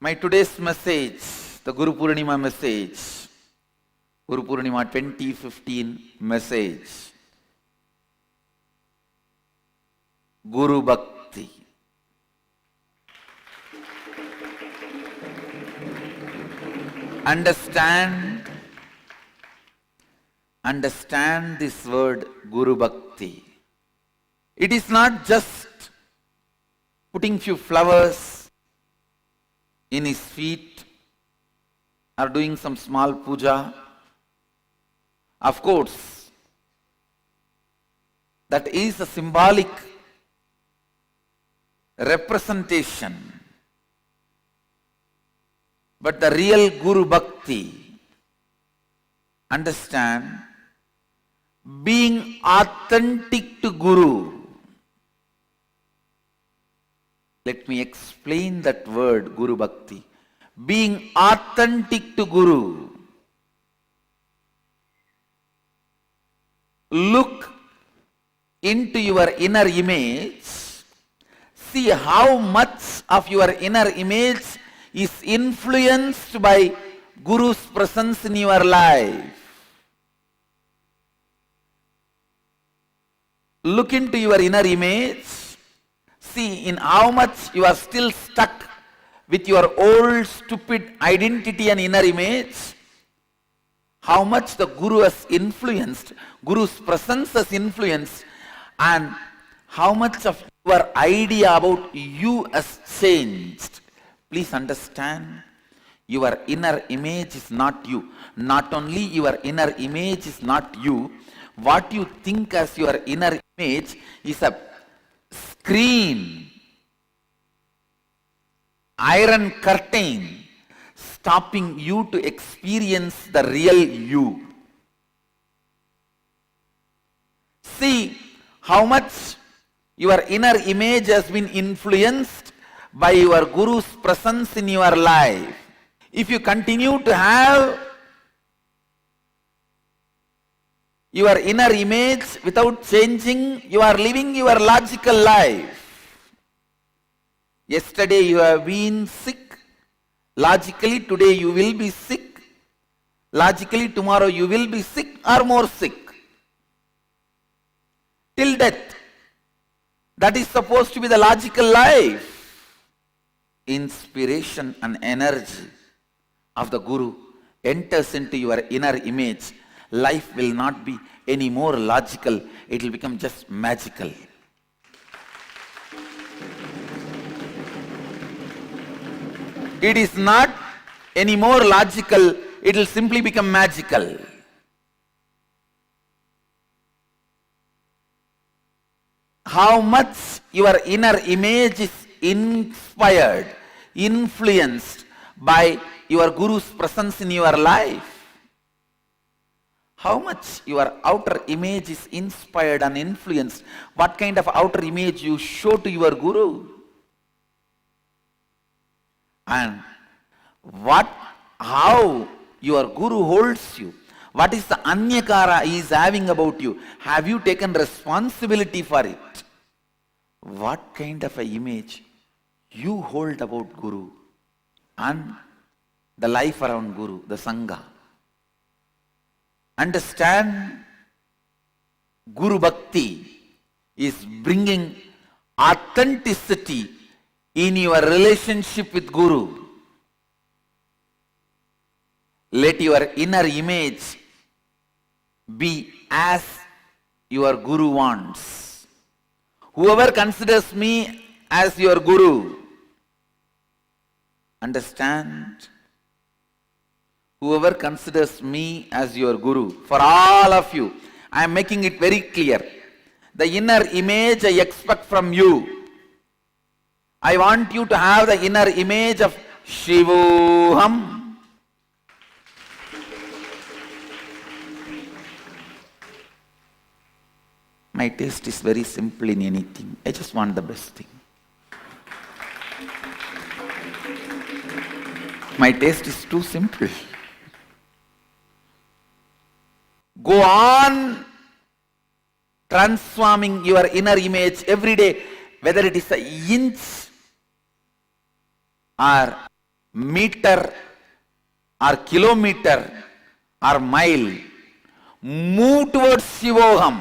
My today's message, the Guru Purnima message, Guru Purnima 2015 message, Guru Bhakti. Understand this word Guru Bhakti. It is not just putting few flowers in his feet or doing some small puja. Of course, that is a symbolic representation. But the real Guru Bhakti, understand, being authentic to Guru. Let me explain that word, Guru Bhakti. Being authentic to Guru. Look into your inner image. See how much of your inner image is influenced by Guru's presence in your life. Look into your inner image. See in how much you are still stuck with your old stupid identity and inner image. How much the Guru has influenced, Guru's presence has influenced, and how much of your idea about you has changed. Please understand, your inner image is not you. Not only your inner image is not you, what you think as your inner image is a screen, iron curtain, stopping you to experience the real you. See how much your inner image has been influenced by your Guru's presence in your life. If you continue to have your inner image without changing, you are living your logical life. Yesterday you have been sick. Logically today you will be sick. Logically tomorrow you will be sick or more sick. Till death. That is supposed to be the logical life. Inspiration and energy of the Guru enters into your inner image. Life will not be any more logical. It will become just magical. It is not any more logical. It will simply become magical. How much your inner image is inspired, influenced by your Guru's presence in your life. How much your outer image is inspired and influenced. What kind of outer image you show to your Guru. And how your Guru holds you. What is the anyakara he is having about you? Have you taken responsibility for it? What kind of an image you hold about Guru and the life around Guru, the Sangha. Understand, Guru Bhakti is bringing authenticity in your relationship with Guru. Let your inner image be as your Guru wants. Whoever considers me as your Guru, understand, whoever considers me as your Guru, for all of you, I am making it very clear. The inner image I expect from you. I want you to have the inner image of Shivoham. My taste is very simple in anything. I just want the best thing. My taste is too simple. Go on transforming your inner image every day, whether it is an inch or meter or kilometer or mile, move towards Shivoham.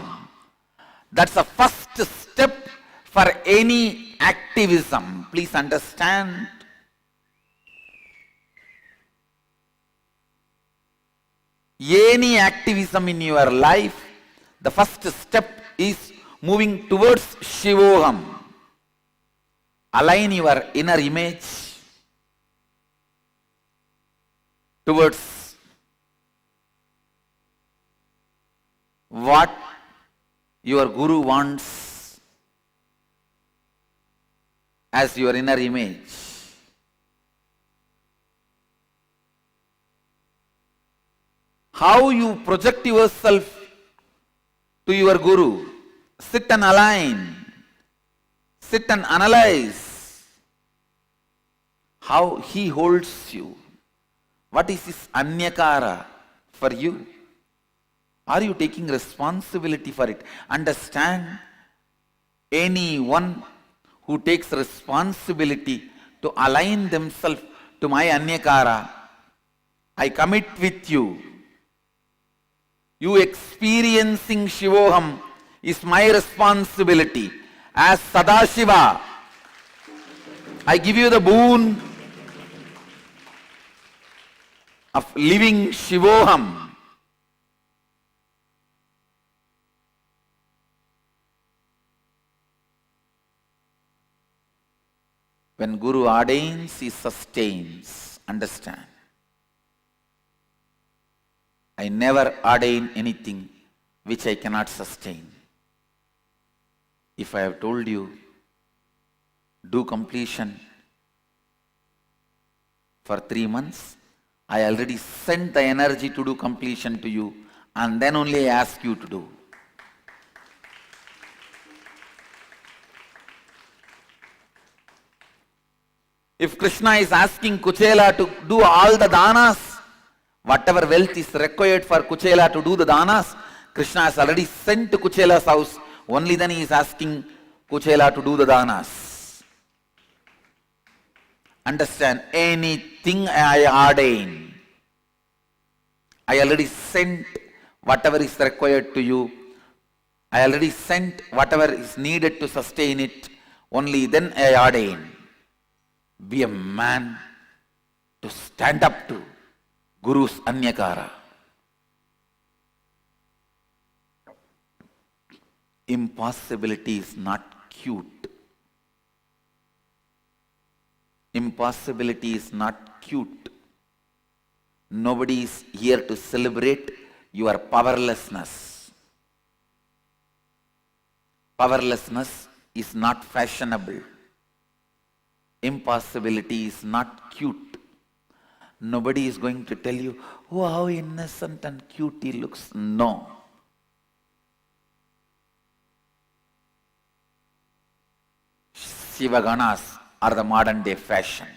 That's the first step for any activism. Please understand. Any activism in your life, the first step is moving towards Shivoham. Align your inner image towards what your Guru wants as your inner image. How you project yourself to your Guru. Sit and align. Sit and analyze how he holds you. What is his anyakara for you? Are you taking responsibility for it? Understand, anyone who takes responsibility to align themselves to my anyakara, I commit with you. You experiencing Shivoham is my responsibility. As Sadashiva, I give you the boon of living Shivoham. When Guru ordains, he sustains. Understand. I never ordain anything which I cannot sustain. If I have told you, do completion for 3 months, I already sent the energy to do completion to you, and then only I ask you to do. If Krishna is asking Kuchela to do all the danas, whatever wealth is required for Kuchela to do the danas, Krishna has already sent to Kuchela's house. Only then he is asking Kuchela to do the danas. Understand, anything I ordain, I already sent whatever is required to you. I already sent whatever is needed to sustain it. Only then I ordain. Be a man to stand up to Guru's anyakara. Impossibility is not cute. Impossibility is not cute. Nobody is here to celebrate your powerlessness. Powerlessness is not fashionable. Impossibility is not cute. Nobody is going to tell you, oh, how innocent and cute he looks. No. Shivaganas are the modern day fashion.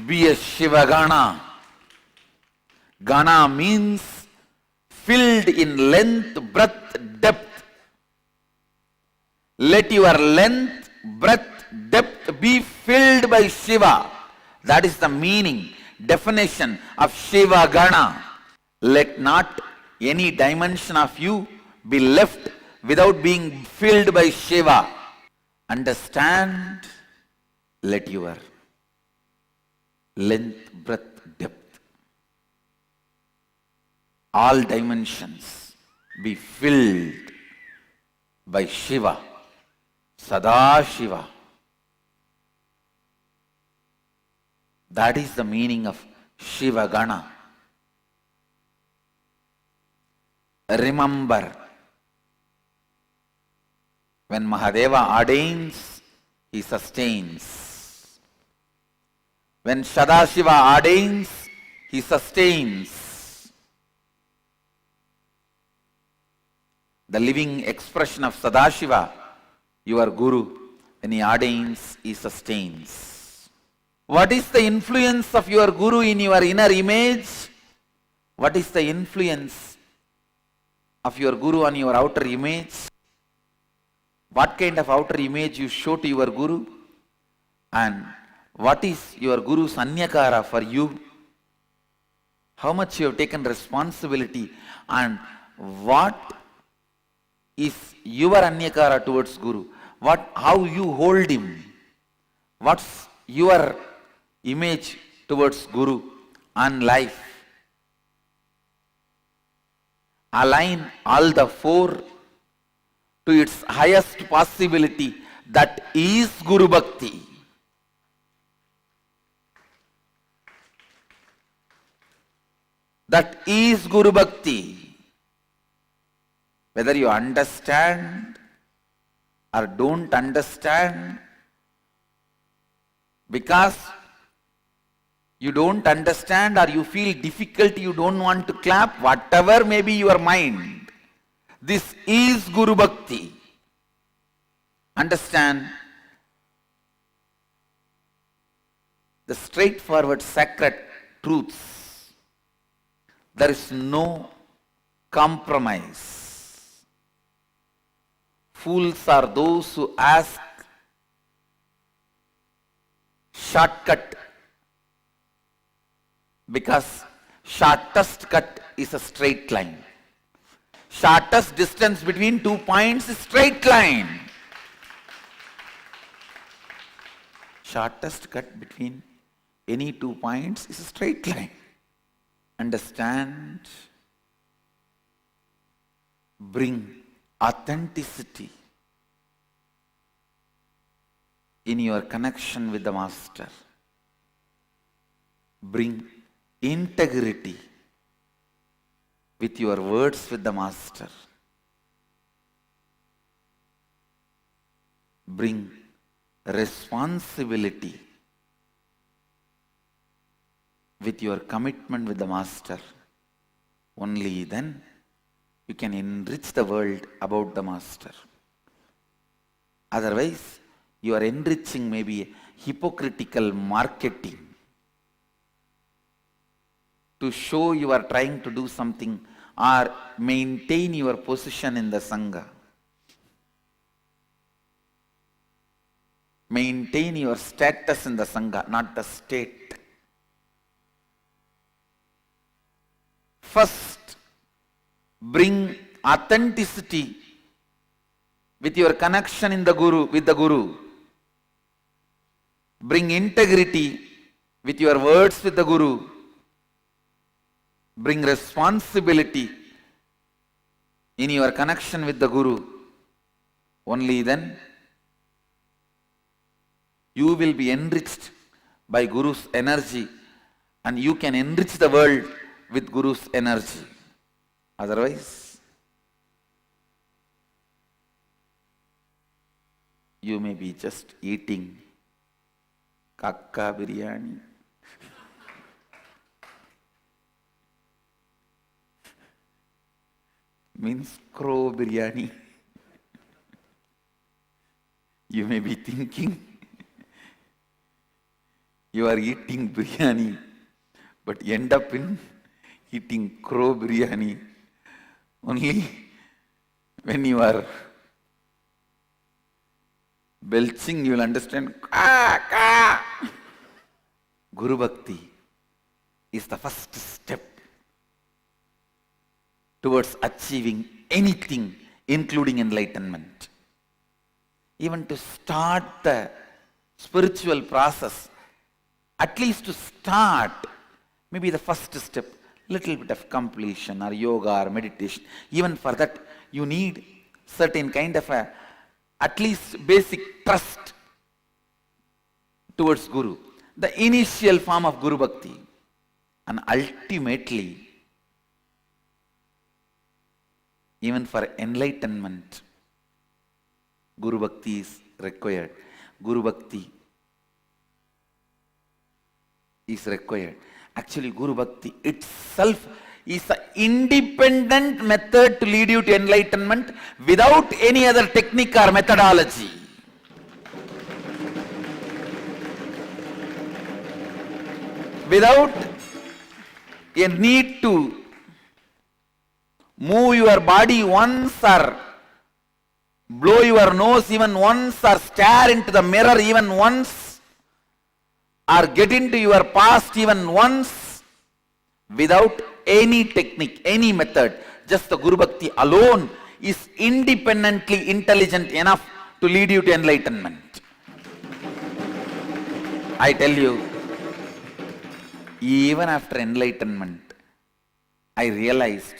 Be a Shivagana. Gana means filled in length, breadth, depth. Let your length, breadth, depth be filled by Shiva. That is the meaning, definition of Shiva Gana. Let not any dimension of you be left without being filled by Shiva. Understand? Let your length, breadth, depth, all dimensions be filled by Shiva, Sadashiva. That is the meaning of Shiva Gana. Remember, when Mahadeva ordains, he sustains. When Sadashiva ordains, he sustains. The living expression of Sadashiva, your Guru, when he ordains, he sustains. What is the influence of your Guru in your inner image? What is the influence of your Guru on your outer image? what kind of outer image you show to your Guru, and what is your Guru's Anyakara for you, how much you have taken responsibility, and what is your Anyakara towards Guru, how you hold him, what's your image towards Guru and life. Align all the four to its highest possibility, that is Guru Bhakti. That is Guru Bhakti. Whether you understand or don't understand, because you don't understand or you feel difficult, you don't want to clap, whatever may be your mind, this is Guru Bhakti. Understand the straightforward sacred truths. There is no compromise. Fools are those who ask shortcut, because shortest cut is a straight line. Shortest distance between 2 points is straight line. Shortest cut between any 2 points is a straight line. Understand? Bring authenticity in your connection with the Master. Bring integrity with your words with the Master. Bring responsibility with your commitment with the Master. Only then you can enrich the world about the Master. Otherwise, your enriching may be hypocritical marketing to show you are trying to do something or maintain your position in the Sangha. Maintain your status in the Sangha, not the state. First, bring authenticity with your connection in the Guru, with the Guru. Bring integrity with your words with the Guru. Bring responsibility in your connection with the Guru. Only then you will be enriched by Guru's energy, and you can enrich the world with Guru's energy. Otherwise, you may be just eating kakka biryani. Means crow biryani. You may be thinking you are eating biryani, but end up in eating crow biryani. Only when you are belching, you will understand. Guru Bhakti is the first step towards achieving anything, including enlightenment. Even to start the spiritual process, at least to start, maybe the first step, little bit of completion or yoga or meditation. Even for that, you need certain kind of at least basic trust towards Guru. The initial form of Guru Bhakti. And ultimately, even for enlightenment, Guru Bhakti is required. Guru Bhakti is required. Actually, Guru Bhakti itself is an independent method to lead you to enlightenment without any other technique or methodology. Without a need to move your body once or blow your nose even once, or stare into the mirror even once, or get into your past even once, without any technique, any method. Just the Guru Bhakti alone is independently intelligent enough to lead you to enlightenment. I tell you, even after enlightenment, I realized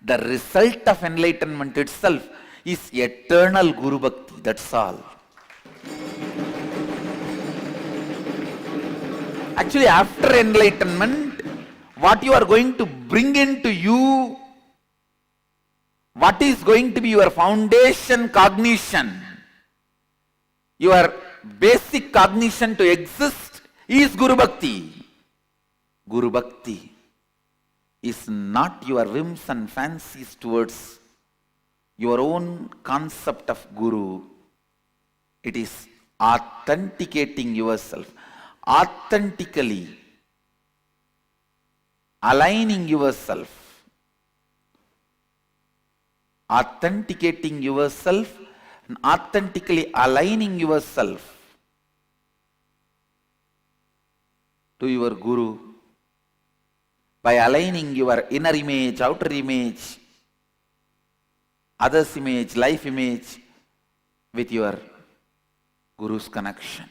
the result of enlightenment itself is eternal Guru Bhakti, that's all. Actually, after enlightenment, what you are going to bring into you, what is going to be your foundation cognition, your basic cognition to exist is Guru Bhakti. Guru Bhakti is not your whims and fancies towards your own concept of Guru. It is authenticating yourself, authentically aligning yourself, authenticating yourself and authentically aligning yourself to your Guru by aligning your inner image, outer image, others' image, life image with your Guru's connection.